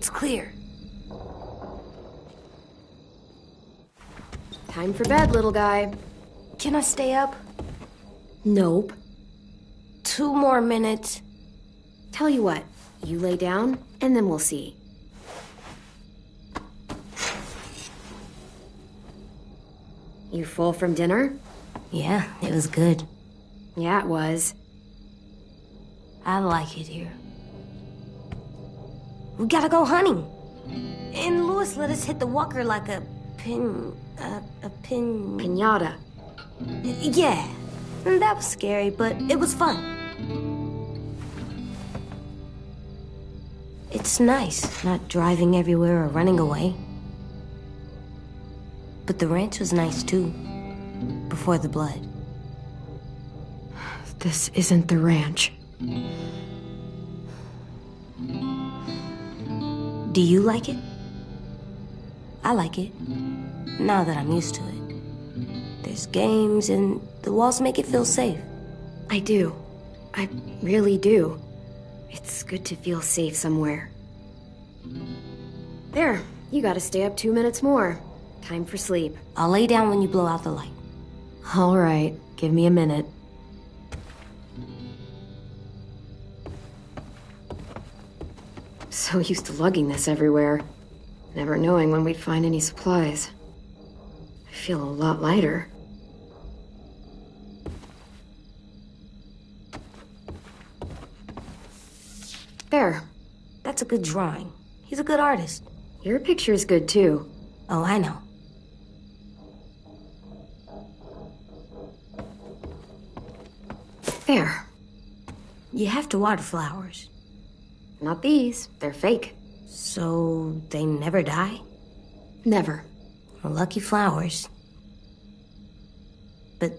It's clear. Time for bed, little guy. Can I stay up? Nope. 2 more minutes. Tell you what, you lay down, and then we'll see. You full from dinner? Yeah, it was good. Yeah, it was. I like it here. We gotta go hunting. And Louis let us hit the walker like a pin... Piñata. Yeah. That was scary, but it was fun. It's nice, not driving everywhere or running away. But the ranch was nice, too. Before the blood. This isn't the ranch. Do you like it? I like it. Now that I'm used to it. There's games, and the walls make it feel safe. I do. I really do. It's good to feel safe somewhere. There, you gotta stay up 2 minutes more. Time for sleep. I'll lay down when you blow out the light. All right, give me a minute. So used to lugging this everywhere, never knowing when we'd find any supplies. I feel a lot lighter. There. That's a good drawing. He's a good artist. Your picture's good, too. Oh, I know. There. You have to water flowers. Not these. They're fake. So they never die? Never. Well, lucky flowers. But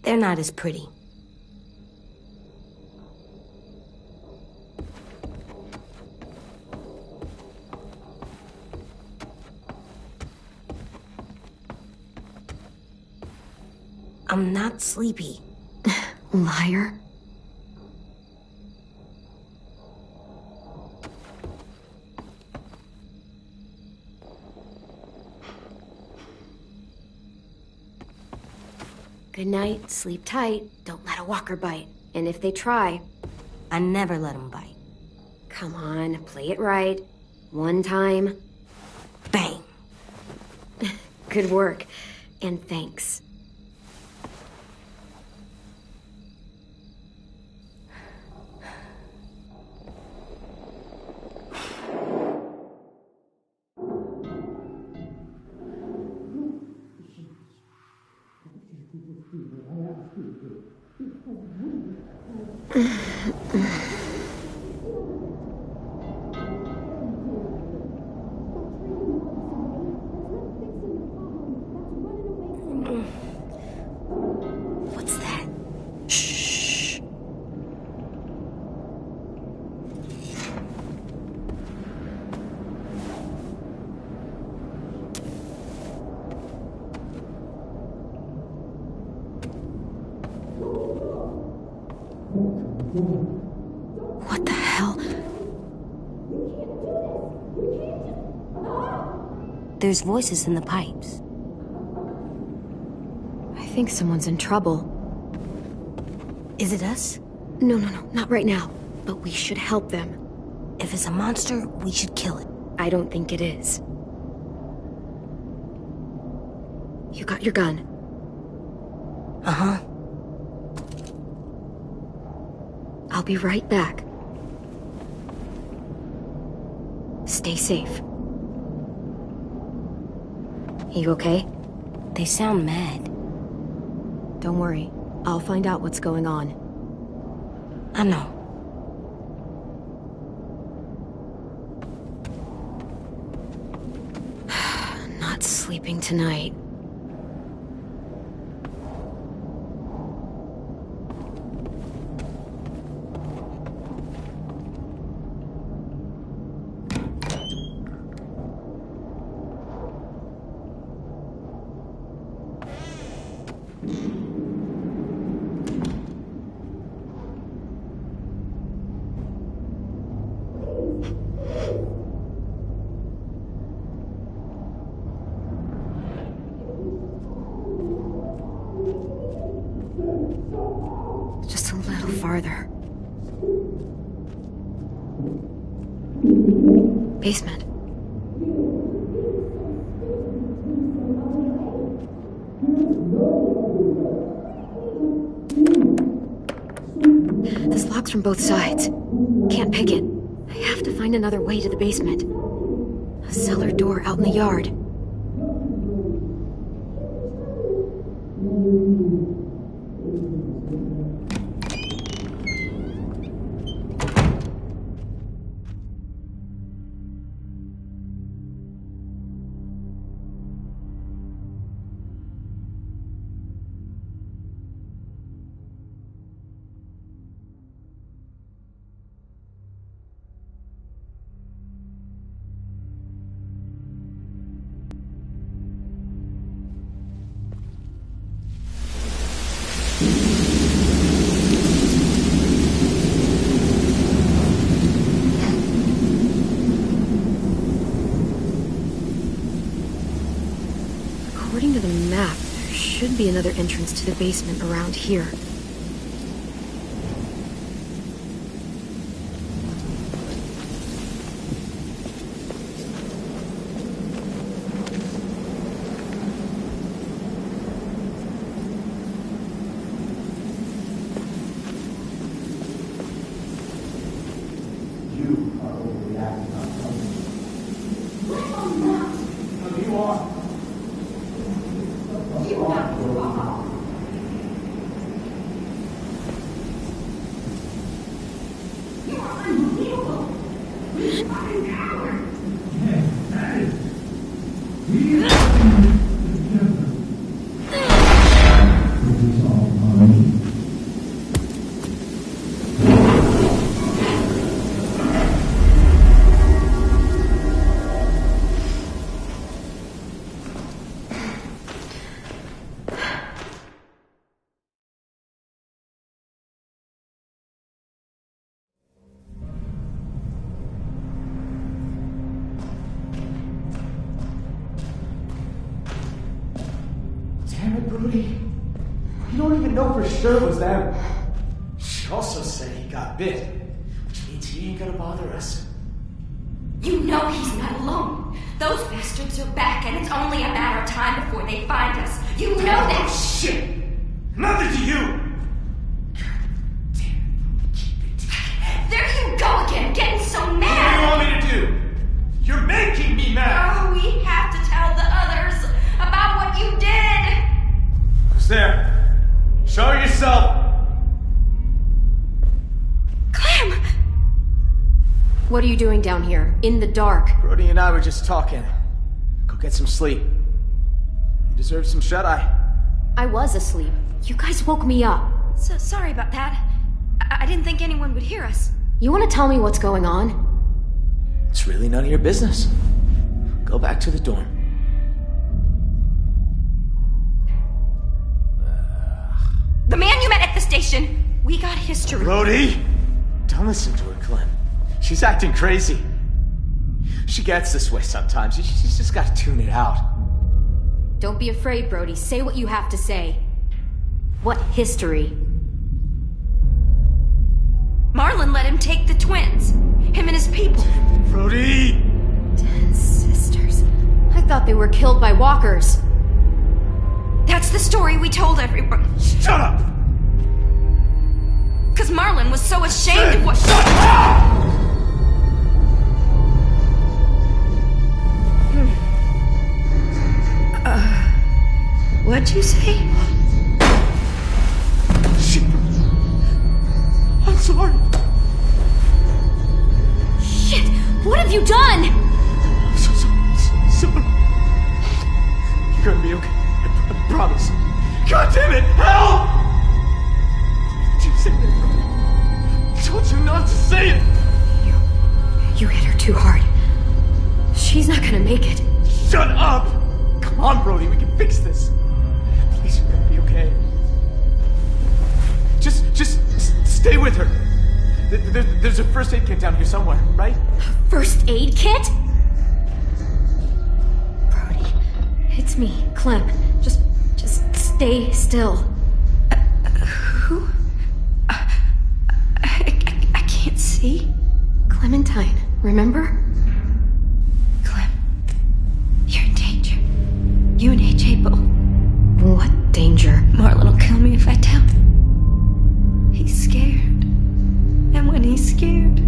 they're not as pretty. I'm not sleepy. Liar. Good night, sleep tight, don't let a walker bite. And if they try... I never let them bite. Come on, play it right. One time. Bang! Good work. And thanks. What's that? Shh. What the hell? There's voices in the pipes. I think someone's in trouble. Is it us? No, not right now. But we should help them. If it's a monster, we should kill it. I don't think it is. You got your gun? Uh-huh. I'll be right back. Stay safe. You okay? They sound mad. Don't worry. I'll find out what's going on. I know. Not sleeping tonight. farther. Basement. This lock's from both sides. Can't pick it. I have to find another way to the basement. A cellar door out in the yard. According to the map, there should be another entrance to the basement around here. Damn it, Brody. You don't even know for sure it was them. She also said he got bit, which means he ain't gonna bother us. You know he's not alone. Those bastards are back, and it's only a matter of time before they find us. You know that. Oh, shit! Nothing to you! God damn it, keep it together. There you go again, getting so What do you mad. want me to do? You're making me mad! Oh, we have to tell the others about what you did. Who's there? Show yourself! Clem! What are you doing down here, in the dark? Brody and I were just talking. Go get some sleep. You deserve some shut-eye. I was asleep. You guys woke me up. So sorry about that. I didn't think anyone would hear us. You want to tell me what's going on? It's really none of your business. Go back to the dorm. The man you met at the station. We got history. Brody! Don't listen to her, Clem. She's acting crazy. She gets this way sometimes. She's just got to tune it out. Don't be afraid, Brody. Say what you have to say. What history? Marlon let him take the twins. Him and his people. Brody! 10 sisters. I thought they were killed by walkers. That's the story we told everyone. Shut up! Because Marlon was so ashamed of what... Shut up! What'd you say? Shit. I'm sorry. Shit! What have you done? I'm so sorry. You're gonna be okay. I promise. God damn it! Help! Why did you say that, Brody? I told you not to say it! You hit her too hard. She's not gonna make it. Shut up! Come on, Brody, we can fix this. Please, you're gonna be okay. Just stay with her. There's a first aid kit down here somewhere, right? First aid kit? Brody, it's me, Clem. Just stay still. Who? remember? Clem, you're in danger. You and AJ both. What danger? Marlon will kill me if I tell. He's scared. And when he's scared,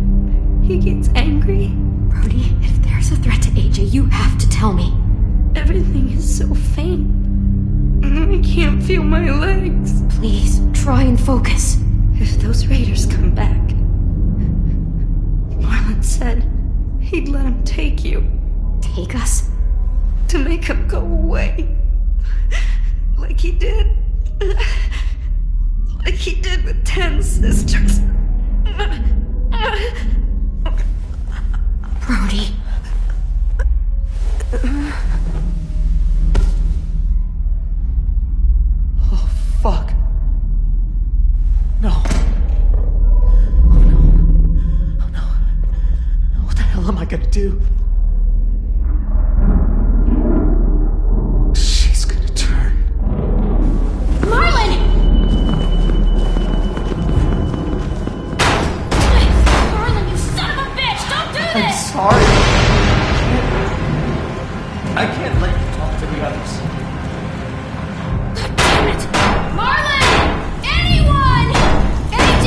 he gets angry. Brody, if there's a threat to AJ, you have to tell me. Everything is so faint. I can't feel my legs. Please, try and focus. If those raiders come back, Marlon said he'd let him take you Take us? to make him go away. Like he did. Like he did with 10 sisters. Brody. Oh, fuck. No. Oh, no. Oh, no. What the hell am I gonna do? She's gonna turn. Marlon! Marlon, you son of a bitch! Don't do I'm this! sorry. I can't let you talk to the others. Damn it! Marlon! Anyone! AJ!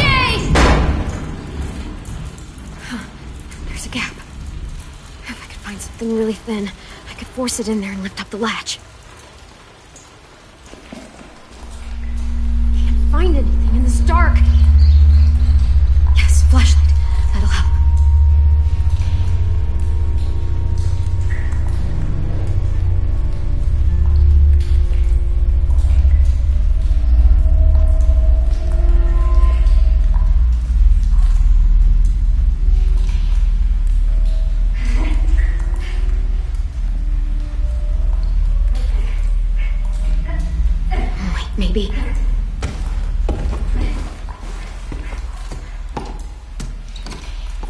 There's a gap. If I could find something really thin, I could force it in there and lift up the latch. Can't find anything in this dark. Yes, flashlight. That'll help. Wait, maybe.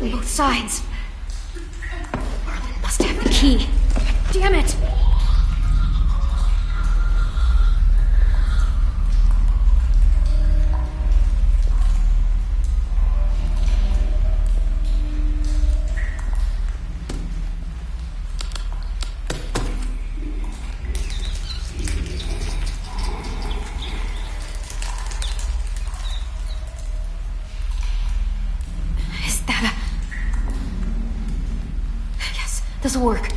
On both sides. Marlon must have the key. Damn it! Is that a... Yes, this'll work.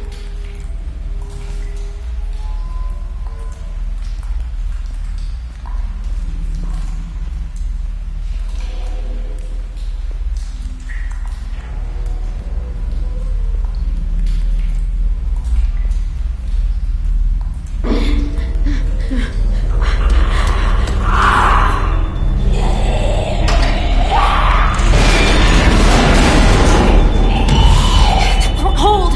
Hold!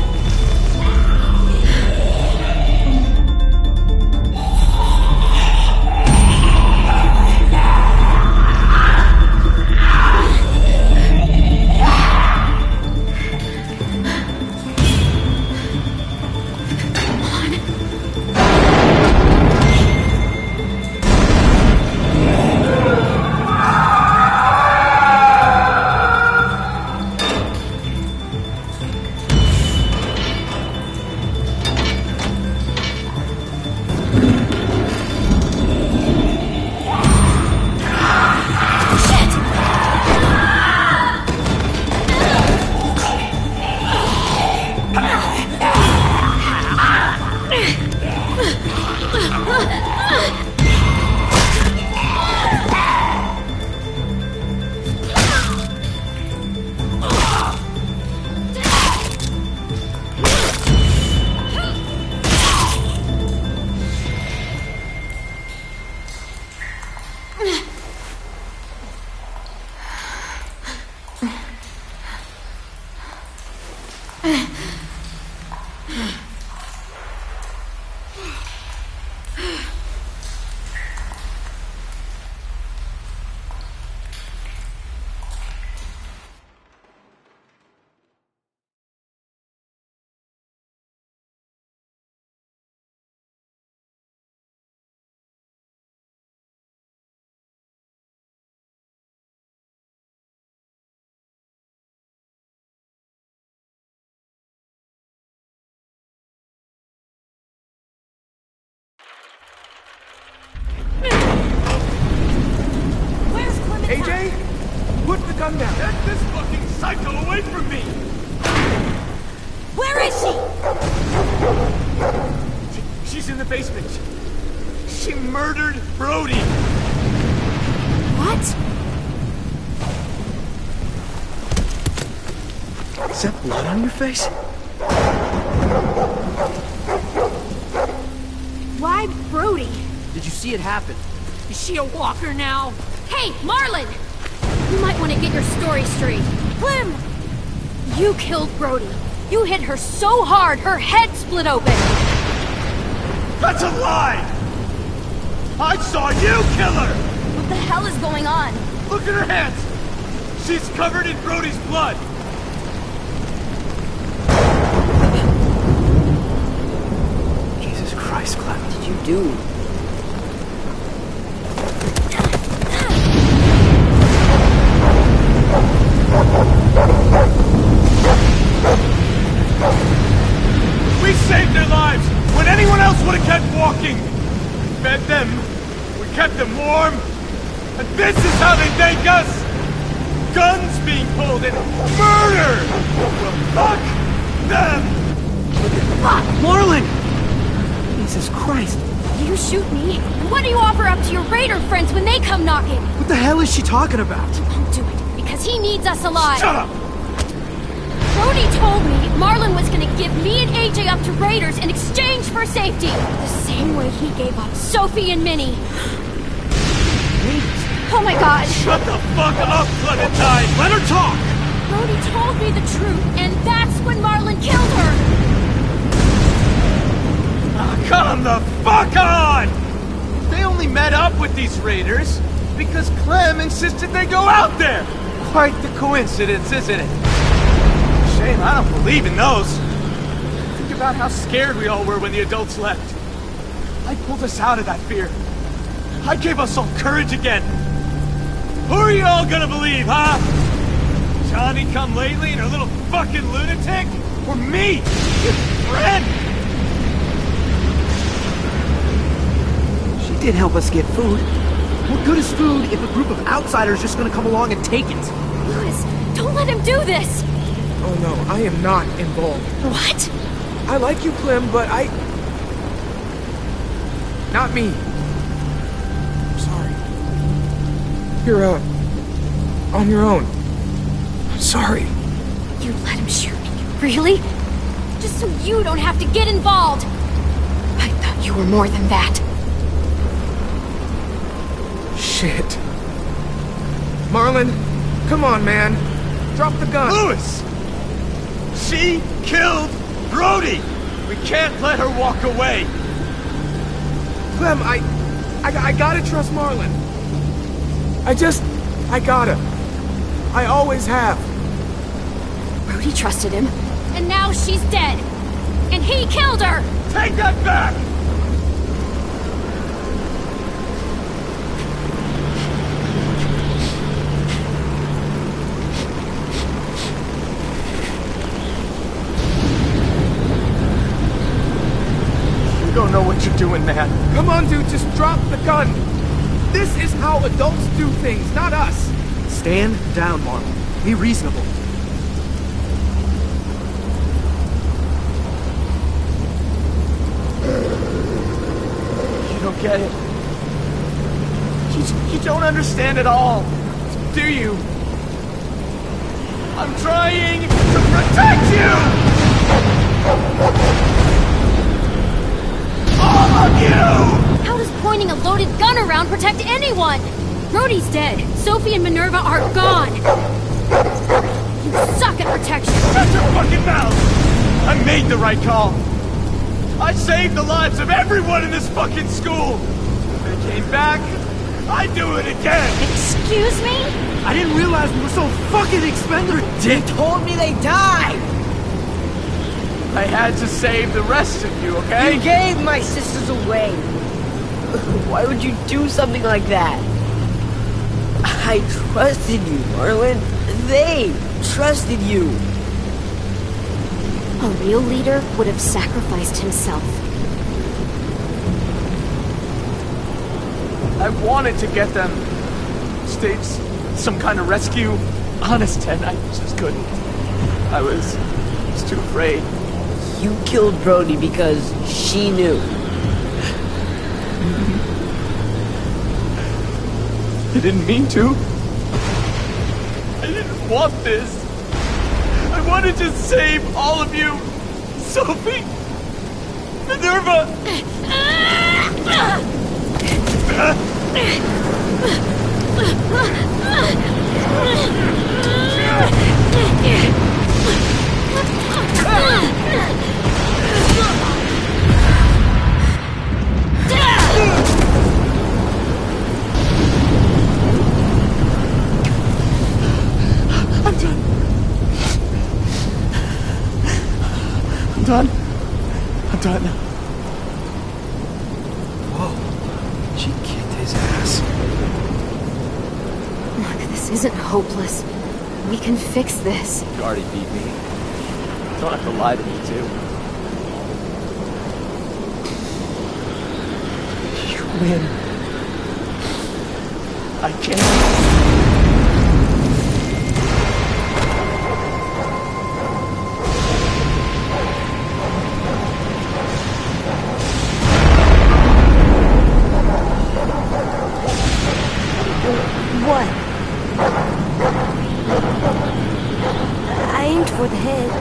gun down. Get this fucking psycho away from me! Where is she? She's in the basement. She murdered Brody. What? Is that blood on your face? Why Brody? Did you see it happen? Is she a walker now? Hey, Marlon! You might want to get your story straight. Clem! You killed Brody. You hit her so hard, her head split open. That's a lie! I saw you kill her! What the hell is going on? Look at her hands! She's covered in Brody's blood! Jesus Christ, Clem. What did you do? We saved their lives when anyone else would have kept walking! We fed them, we kept them warm, and this is how they thank us! Guns being pulled and murder! Well, fuck them! Fuck! Marlon! Jesus Christ! You shoot me, and what do you offer up to your raider friends when they come knocking? What the hell is she talking about? Won't do it, because he needs us alive. Shut up! Brody told me Marlon was gonna give me and AJ up to raiders in exchange for safety. The same way he gave up Sophie and Minnie. Oh my god! Shut the fuck up, Clementine! Let her talk! Brody told me the truth, and that's when Marlon killed her! Oh, come the fuck on! They only met up with these raiders because Clem insisted they go out there! Quite the coincidence, isn't it? Shame I don't believe in those. Think about how scared we all were when the adults left. I pulled us out of that fear. I gave us all courage again. Who are you all gonna believe, huh? Johnny come lately and her little fucking lunatic? Or me, your friend? She did help us get food. What good is food if a group of outsiders just gonna come along and take it? Lewis, don't let him do this! Oh no, I am not involved. What? I like you, Clem, but I... Not me. I'm sorry. You're, on your own. I'm sorry. You let him shoot me, really? Just so you don't have to get involved! I thought you were more than that. Shit. Marlon, come on, man. Drop the gun. Lewis! She killed Brody! We can't let her walk away! Clem, I gotta trust Marlon. I gotta. I always have. Brody trusted him, and now she's dead. And he killed her! Take that back! You don't know what you're doing, man. Come on, dude, just drop the gun. This is how adults do things, not us. Stand down, Marlon. Be reasonable. You don't get it. You don't understand at all. Do you? I'm trying to protect you! All of you! How does pointing a loaded gun around protect anyone? Brody's dead. Sophie and Minerva are gone. You suck at protection. Shut your fucking mouth! I made the right call. I saved the lives of everyone in this fucking school. They came back. I'd do it again. Excuse me? I didn't realize we were so fucking expendable. Dick told me they died. I had to save the rest of you, okay? You gave my sisters away. Why would you do something like that? I trusted you, Marlon. They trusted you. A real leader would have sacrificed himself. I wanted to get them. Staged some kind of rescue honest, Ted, I just couldn't. I was too afraid. You killed Brody because she knew. I didn't mean to. I didn't want this. I wanted to save all of you. Sophie! Minerva! I'm done. I'm done. Whoa. She kicked his ass. Look, this isn't hopeless. We can fix this. You already beat me. You don't have to lie to me, too. You win. I can't. What? I aimed for the head.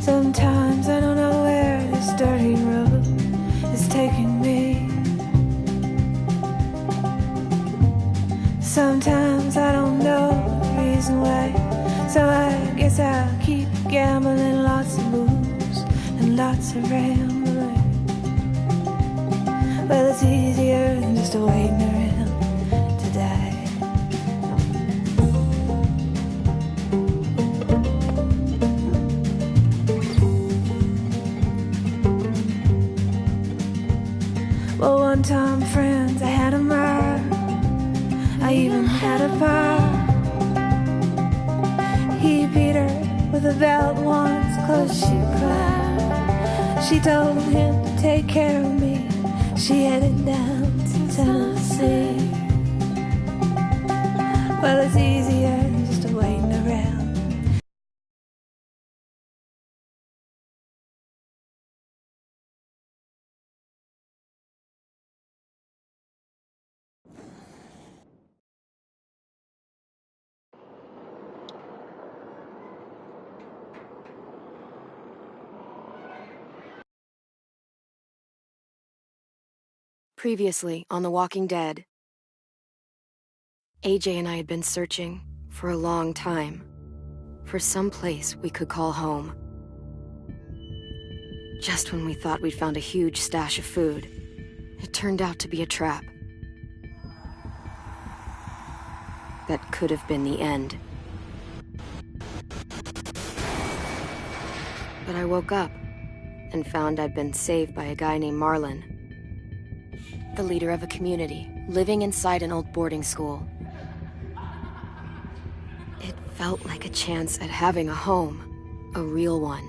Sometimes I don't know where this dirty road is taking me. Sometimes I don't know the reason why. So I guess I'll keep gambling, lots of moves and lots of rambling. Well, it's easier than just waiting around to die. Well, one time, friends, I had a mirror. I even had a bar. He beat her with a belt once, cause she cried. She told him to take care of me. She headed down to Tennessee. Well, it's easier than just waiting around. Previously on The Walking Dead, AJ and I had been searching for a long time for some place we could call home. Just when we thought we'd found a huge stash of food, it turned out to be a trap. That could have been the end. But I woke up and found I'd been saved by a guy named Marlon, the leader of a community, living inside an old boarding school. It felt like a chance at having a home, a real one.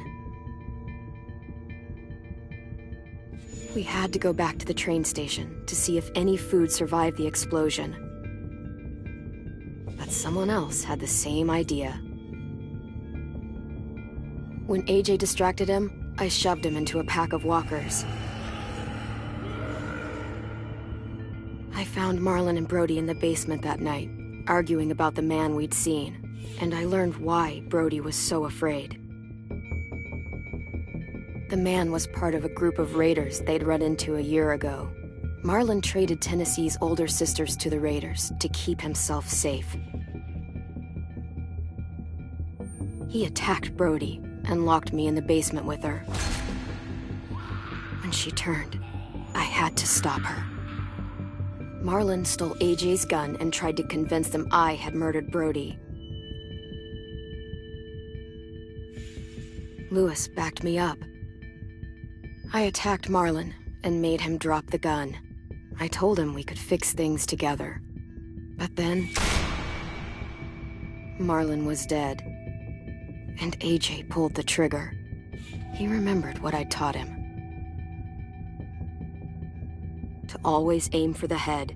We had to go back to the train station to see if any food survived the explosion. But someone else had the same idea. When AJ distracted him, I shoved him into a pack of walkers. I found Marlon and Brody in the basement that night, arguing about the man we'd seen, and I learned why Brody was so afraid. The man was part of a group of raiders they'd run into a year ago. Marlon traded Tennessee's older sisters to the raiders to keep himself safe. He attacked Brody and locked me in the basement with her. When she turned, I had to stop her. Marlon stole AJ's gun and tried to convince them I had murdered Brody. Lewis backed me up. I attacked Marlon and made him drop the gun. I told him we could fix things together. But then... Marlon was dead. And AJ pulled the trigger. He remembered what I taught him. To always aim for the head.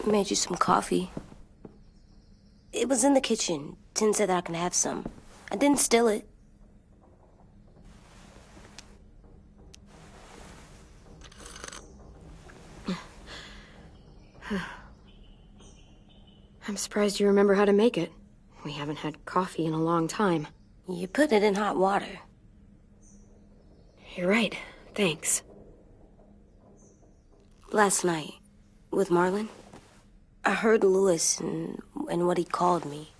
Made you some coffee. It was in the kitchen. Tin said that I can have some. I didn't steal it. I'm surprised you remember how to make it. We haven't had coffee in a long time. You put it in hot water. You're right. Thanks. Last night, with Marlon, I heard Lewis and what he called me.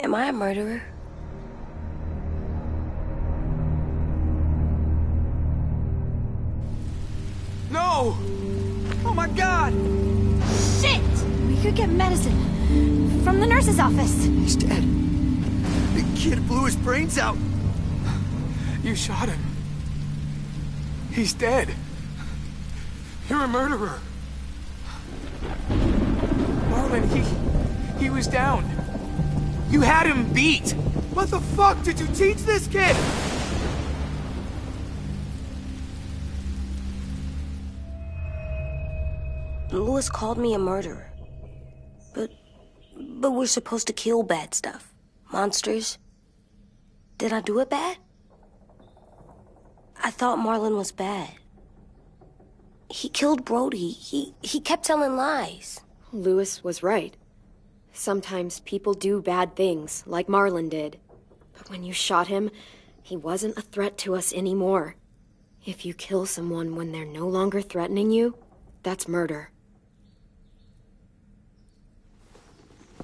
Am I a murderer? No! Oh my god! Shit! We could get medicine from the nurse's office. He's dead. The kid blew his brains out. You shot him. He's dead. You're a murderer. Marlon, he was down. You had him beat. What the fuck did you teach this kid? Lewis called me a murderer. But we're supposed to kill bad stuff. Monsters. Did I do it bad? I thought Marlon was bad. He killed Brody. He kept telling lies. Lewis was right. Sometimes people do bad things, like Marlon did. But when you shot him, he wasn't a threat to us anymore. If you kill someone when they're no longer threatening you, that's murder.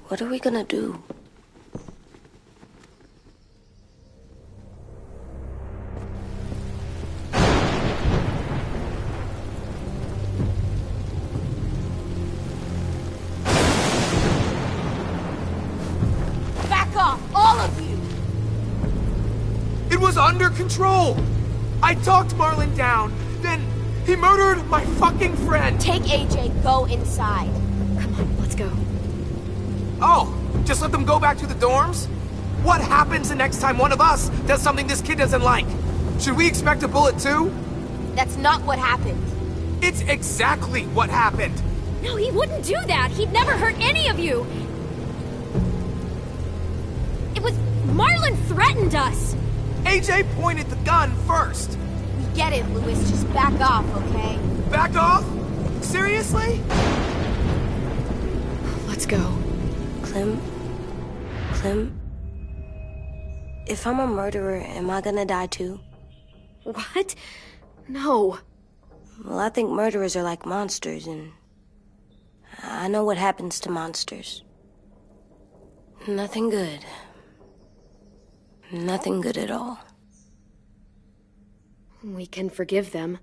What are we gonna do? Back off, all of you! It was under control. I talked Marlon down, then he murdered my fucking friend. Take AJ, go inside. Come on, let's go. Oh, just let them go back to the dorms? What happens the next time one of us does something this kid doesn't like? Should we expect a bullet too? That's not what happened. It's exactly what happened. No, he wouldn't do that. He'd never hurt any of you. It was... Marlon threatened us. AJ pointed the gun first. We get it, Lewis. Just back off, okay? Back off? Seriously? Let's go. Clem? If I'm a murderer, am I gonna die too? What? No. Well, I think murderers are like monsters, and I know what happens to monsters. Nothing good. Nothing good at all. We can forgive them.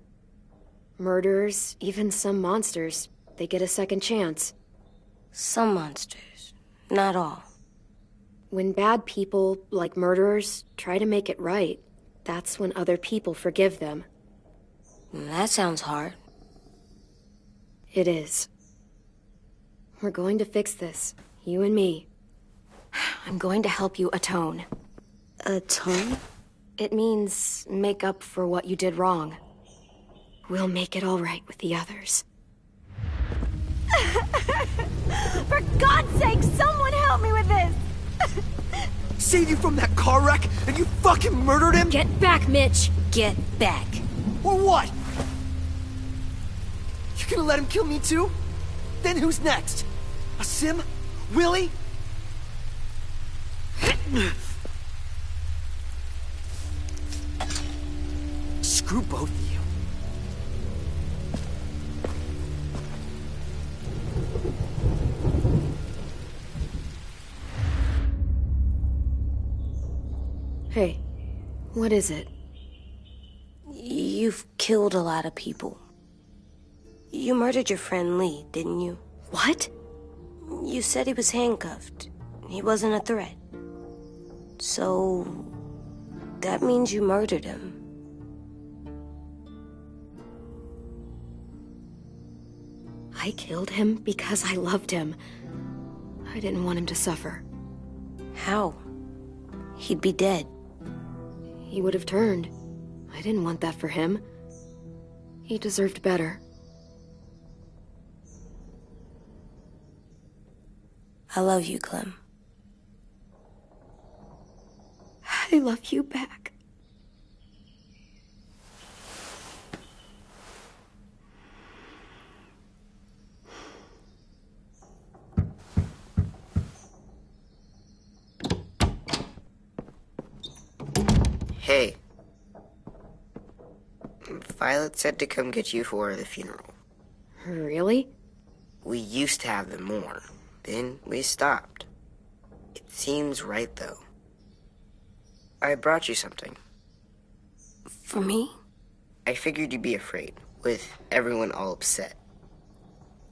Murderers, even some monsters, they get a second chance. Some monsters, not all. When bad people, like murderers, try to make it right, that's when other people forgive them. That sounds hard. It is. We're going to fix this, you and me. I'm going to help you atone. Atone? It means make up for what you did wrong. We'll make it all right with the others. For God's sake, someone help me with this! Saved you from that car wreck, and you fucking murdered him? Get back, Mitch! Get back. Or what? You gonna let him kill me too? Then who's next? A Sim? Willie? Screw both of you. Hey, what is it? You've killed a lot of people. You murdered your friend Lee, didn't you? What? You said he was handcuffed. He wasn't a threat. So, that means you murdered him. I killed him because I loved him. I didn't want him to suffer. How? He'd be dead. He would have turned. I didn't want that for him. He deserved better. I love you, Clem. I love you back. Hey. Violet said to come get you for the funeral. Really? We used to have them more. Then we stopped. It seems right, though. I brought you something. For me? I figured you'd be afraid, with everyone all upset.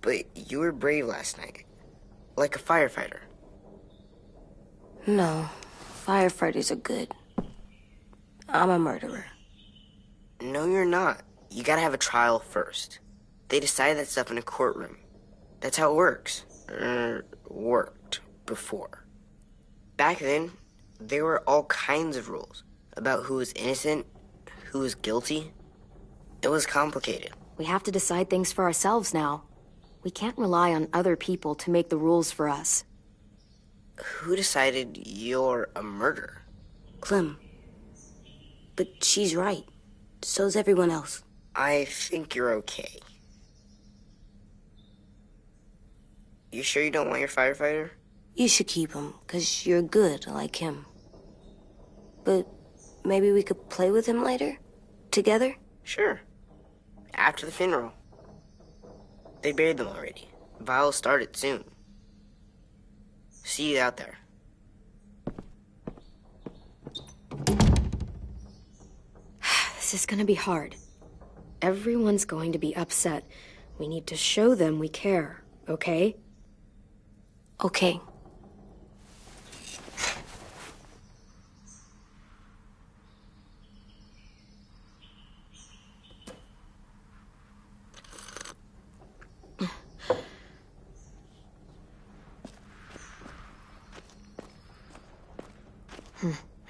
But you were brave last night. Like a firefighter. No. Firefighters are good. I'm a murderer. No, you're not. You gotta have a trial first. They decide that stuff in a courtroom. That's how it works. Worked before. Back then, there were all kinds of rules about who was innocent, who was guilty. It was complicated. We have to decide things for ourselves now. We can't rely on other people to make the rules for us. Who decided you're a murderer? Clem. But she's right. So's everyone else. I think you're okay. You sure you don't want your firefighter? You should keep him, 'cause you're good like him. But maybe we could play with him later? Together? Sure. After the funeral. They buried them already. Vio'll start it soon. See you out there. This is gonna be hard. Everyone's going to be upset. We need to show them we care, okay? Okay.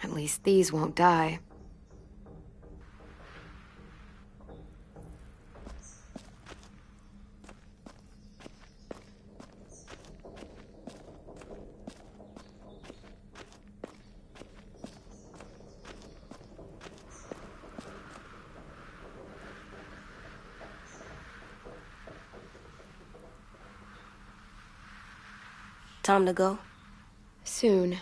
At least these won't die. Time to go? Soon.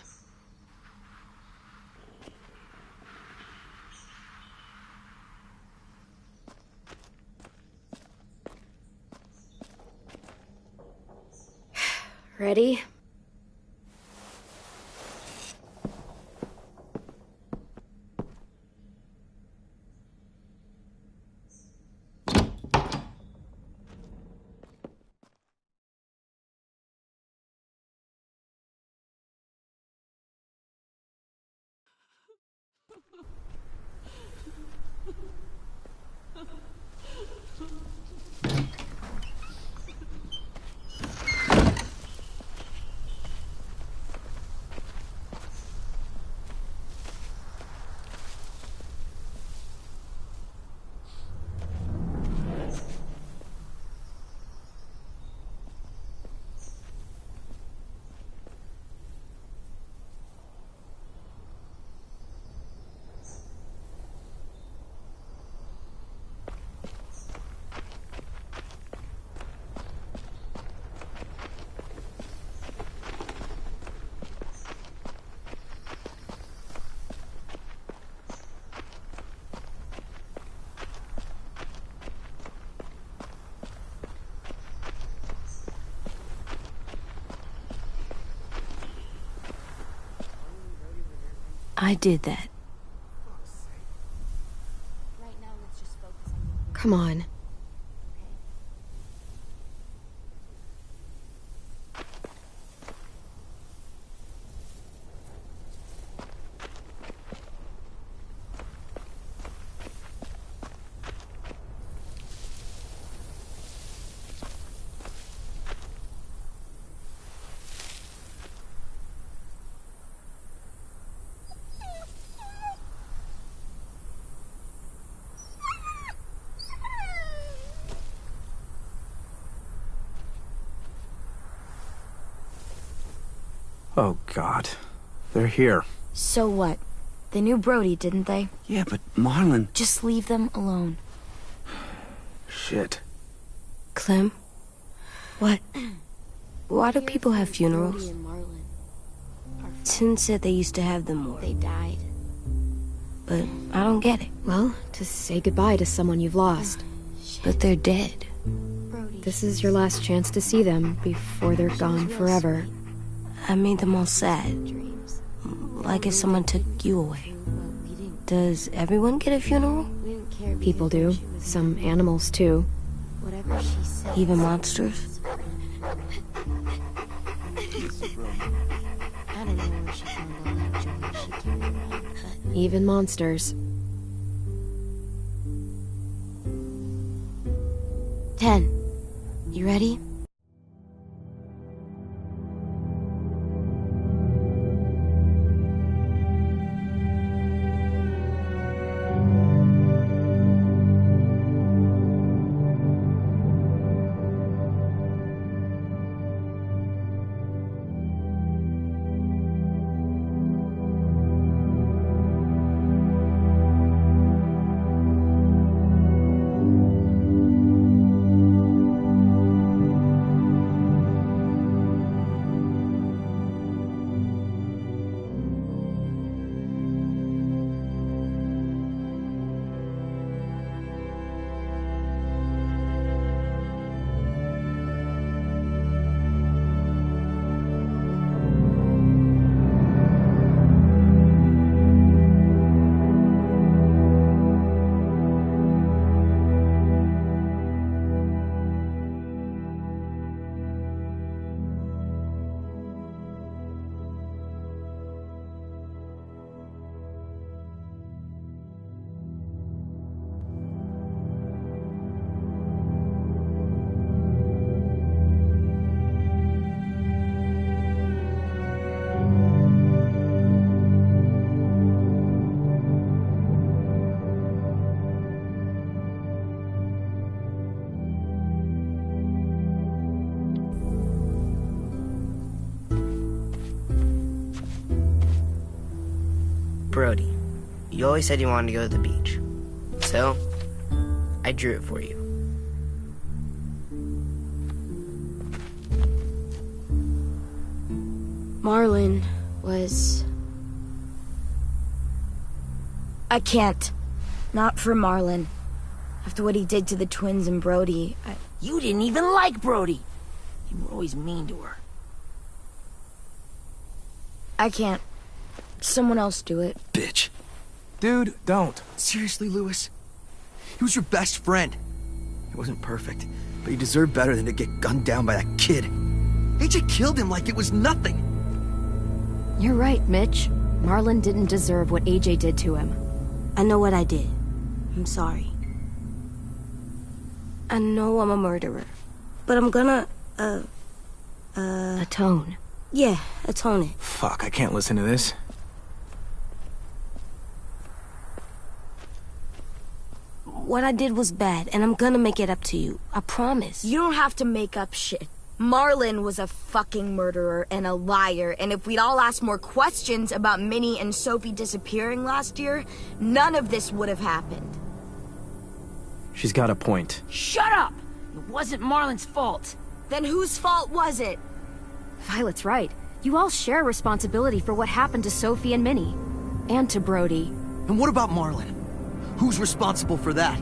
Ready? I did that. Come on. Oh, God. They're here. So what? They knew Brody, didn't they? Yeah, but Marlon... Just leave them alone. Shit. Clem? What? Why do people have funerals? Tin said they used to have them more. They died. But I don't get it. Well, to say goodbye to someone you've lost. But they're dead. This is your last chance to see them before they're gone forever. I made them all sad. Like if someone took you away. Does everyone get a funeral? People do. Some animals, too. Even monsters? Even monsters. 10. You ready? Brody, you always said you wanted to go to the beach. So, I drew it for you. Marlon was... I can't. Not for Marlon. After what he did to the twins and Brody, You didn't even like Brody. You were always mean to her. I can't. Someone else do it. Bitch. Dude, don't. Seriously, Lewis? He was your best friend. He wasn't perfect, but he deserved better than to get gunned down by that kid. AJ killed him like it was nothing. You're right, Mitch. Marlon didn't deserve what AJ did to him. I know what I did. I'm sorry. I know I'm a murderer. But I'm gonna, Atone. yeah, atone it. Fuck, I can't listen to this. What I did was bad, and I'm gonna make it up to you. I promise. You don't have to make up shit. Marlon was a fucking murderer and a liar, and if we'd all asked more questions about Minnie and Sophie disappearing last year, none of this would have happened. She's got a point. Shut up! It wasn't Marlon's fault. Then whose fault was it? Violet's right. You all share responsibility for what happened to Sophie and Minnie. And to Brody. And what about Marlon? Who's responsible for that?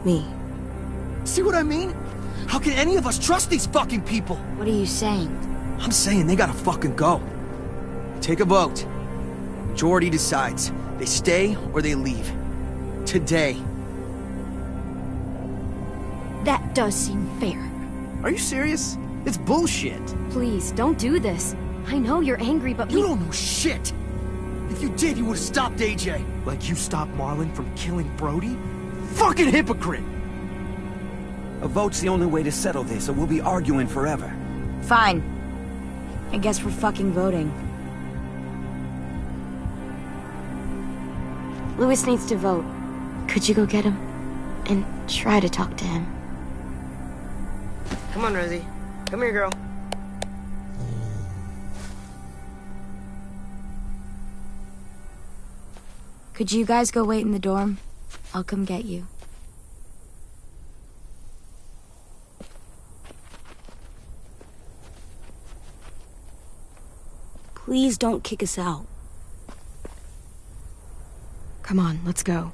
Me. See what I mean? How can any of us trust these fucking people? What are you saying? I'm saying they gotta fucking go. Take a vote. Majority decides. They stay or they leave. Today. That does seem fair. Are you serious? It's bullshit. Please, don't do this. I know you're angry, but You don't know shit. If you did, you would've stopped AJ. Like you stopped Marlon from killing Brody? Fucking hypocrite! A vote's the only way to settle this, or we'll be arguing forever. Fine. I guess we're fucking voting. Lewis needs to vote. Could you go get him? And try to talk to him. Come on, Rosie. Come here, girl. Could you guys go wait in the dorm? I'll come get you. Please don't kick us out. Come on, let's go.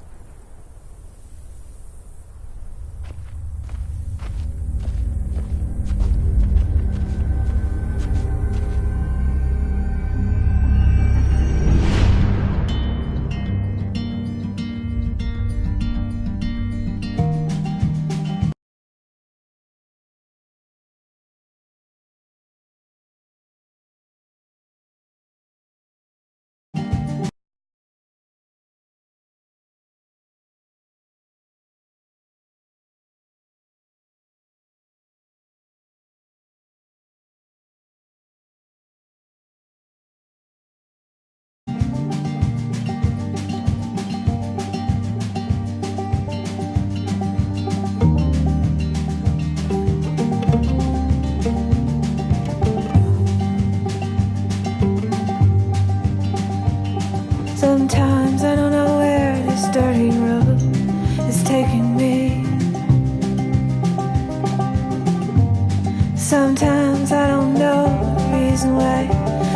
Sometimes I don't know where this dirty road is taking me. Sometimes I don't know the reason why,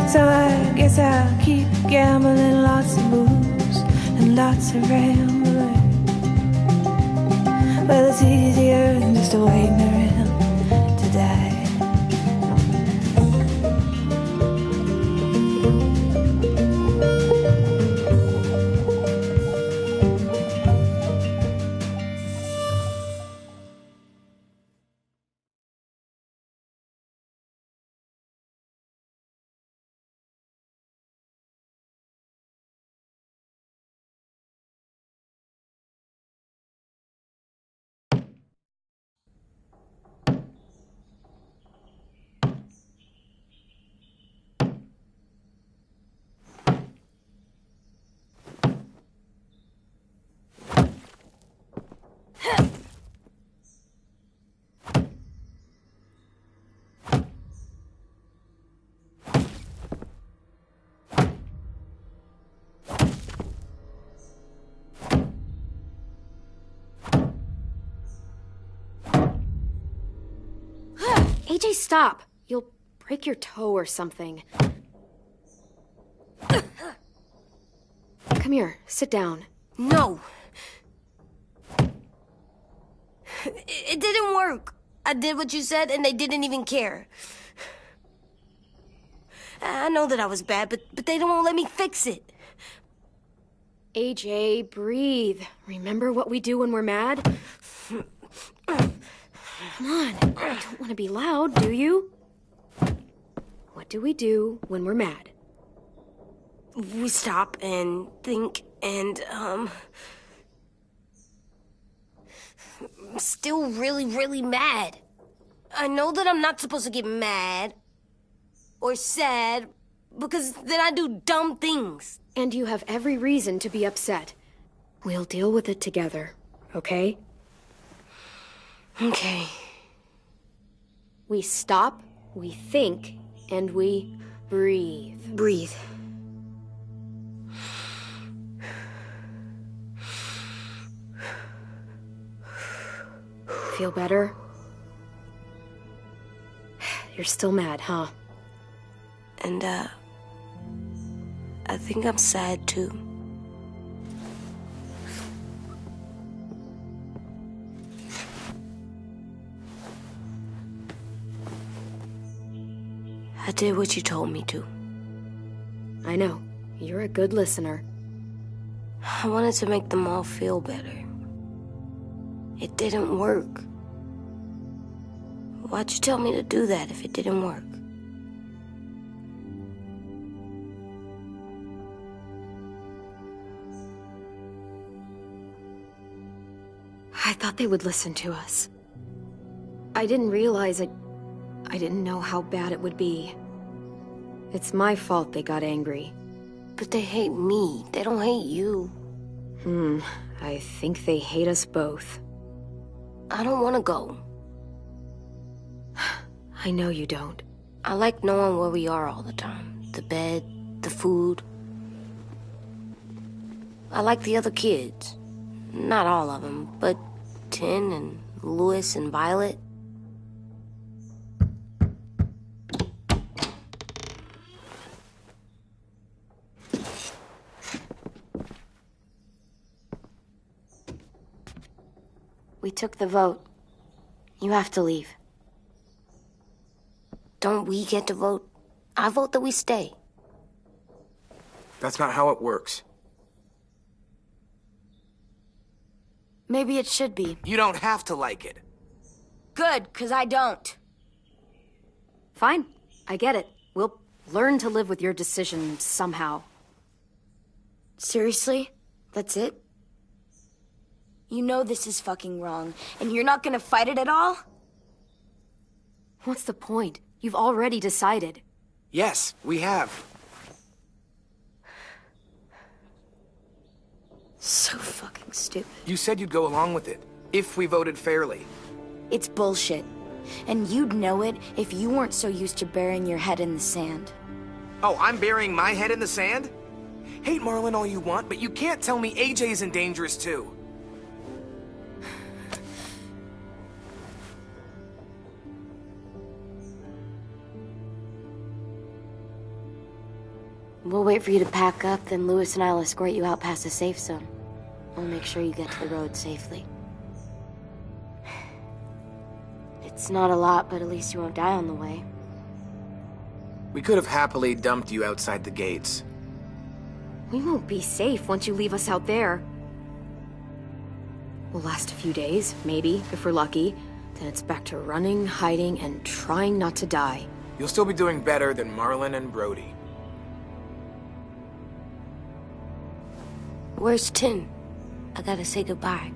so I guess I'll keep gambling. Lots of moves and lots of rambling. Well, it's easier than just waiting around to die. AJ, stop! You'll break your toe or something. Come here, sit down. No. It didn't work. I did what you said and they didn't even care. I know that I was bad, but they don't let me fix it. AJ, breathe. Remember what we do when we're mad? Come on, you don't want to be loud, do you? What do we do when we're mad? We stop and think and, I'm still really, really mad. I know that I'm not supposed to get mad or sad because then I do dumb things. And you have every reason to be upset. We'll deal with it together, okay? Okay. We stop, we think, and we breathe. Breathe. Feel better? You're still mad, huh? And, I think I'm sad, too. I did what you told me to. I know. You're a good listener. I wanted to make them all feel better. It didn't work. Why'd you tell me to do that if it didn't work? I thought they would listen to us. I didn't realize I didn't know how bad it would be. It's my fault they got angry. But they hate me. They don't hate you. I think they hate us both. I don't want to go. I know you don't. I like knowing where we are all the time. The bed, the food. I like the other kids. Not all of them, but Tin and Louis and Violet. We took the vote. You have to leave. Don't we get to vote? I vote that we stay. That's not how it works. Maybe it should be. You don't have to like it. Good, 'cause I don't. Fine. I get it. We'll learn to live with your decision somehow. Seriously? That's it? You know this is fucking wrong, and you're not gonna fight it at all? What's the point? You've already decided. Yes, we have. So fucking stupid. You said you'd go along with it, if we voted fairly. It's bullshit. And you'd know it if you weren't so used to burying your head in the sand. Oh, I'm burying my head in the sand? Hate Marlin all you want, but you can't tell me AJ isn't dangerous too. We'll wait for you to pack up, then Louis and I'll escort you out past the safe zone. We'll make sure you get to the road safely. It's not a lot, but at least you won't die on the way. We could have happily dumped you outside the gates. We won't be safe once you leave us out there. We'll last a few days, maybe, if we're lucky. Then it's back to running, hiding, and trying not to die. You'll still be doing better than Marlin and Brody. Where's Tin? I gotta say goodbye.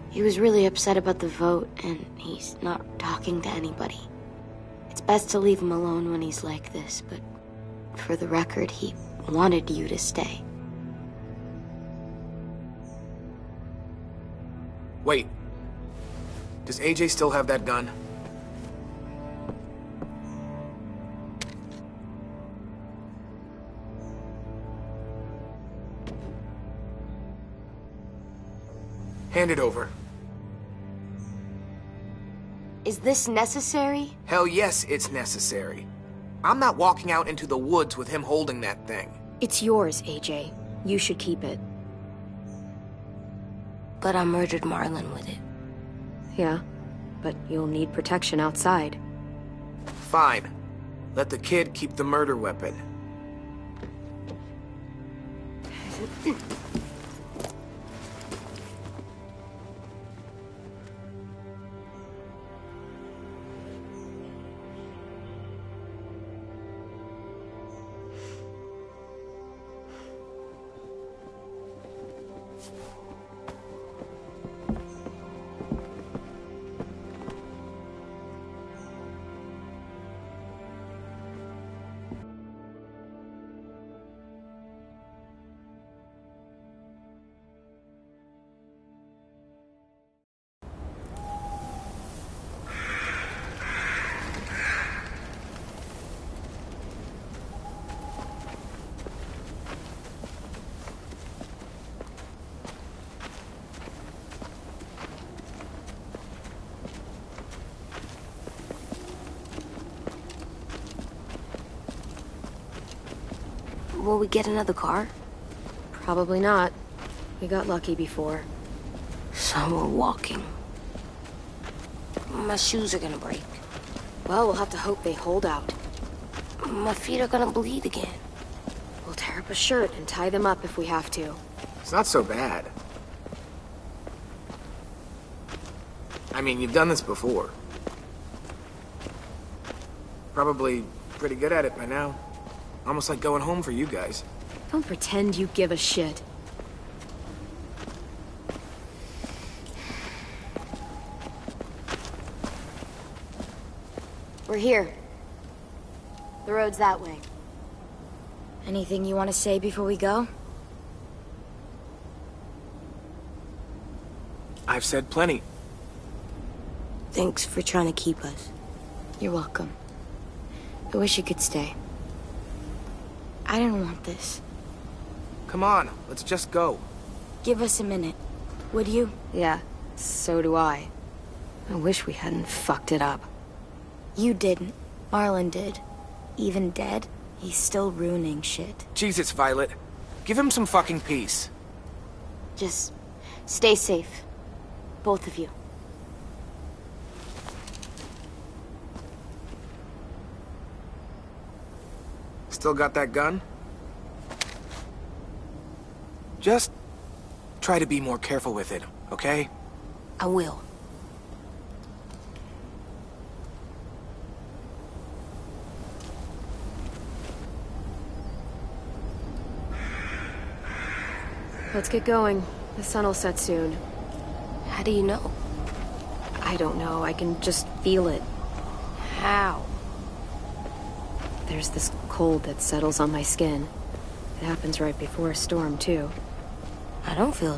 He was really upset about the vote, and he's not talking to anybody. It's best to leave him alone when he's like this, but for the record, he wanted you to stay. Wait. Does AJ still have that gun? Hand it over. Is this necessary? Hell yes, it's necessary. I'm not walking out into the woods with him holding that thing. It's yours, AJ. You should keep it. But I murdered Marlin with it. Yeah, but you'll need protection outside. Fine. Let the kid keep the murder weapon. Will we get another car? Probably not. We got lucky before. So we're walking. My shoes are gonna break. Well, we'll have to hope they hold out. My feet are gonna bleed again. We'll tear up a shirt and tie them up if we have to. It's not so bad. I mean, you've done this before. Probably pretty good at it by now. Almost like going home for you guys. Don't pretend you give a shit. We're here. The road's that way. Anything you want to say before we go? I've said plenty. Thanks for trying to keep us. You're welcome. I wish you could stay. I didn't want this. Come on, let's just go. Give us a minute, would you? Yeah, so do I. I wish we hadn't fucked it up. You didn't. Marlon did. Even dead, he's still ruining shit. Jesus, Violet. Give him some fucking peace. Just stay safe. Both of you. Still got that gun? Just try to be more careful with it, okay? I will. Let's get going. The sun will set soon. How do you know? I don't know. I can just feel it. How? There's this cold that settles on my skin. It happens right before a storm, too. I don't feel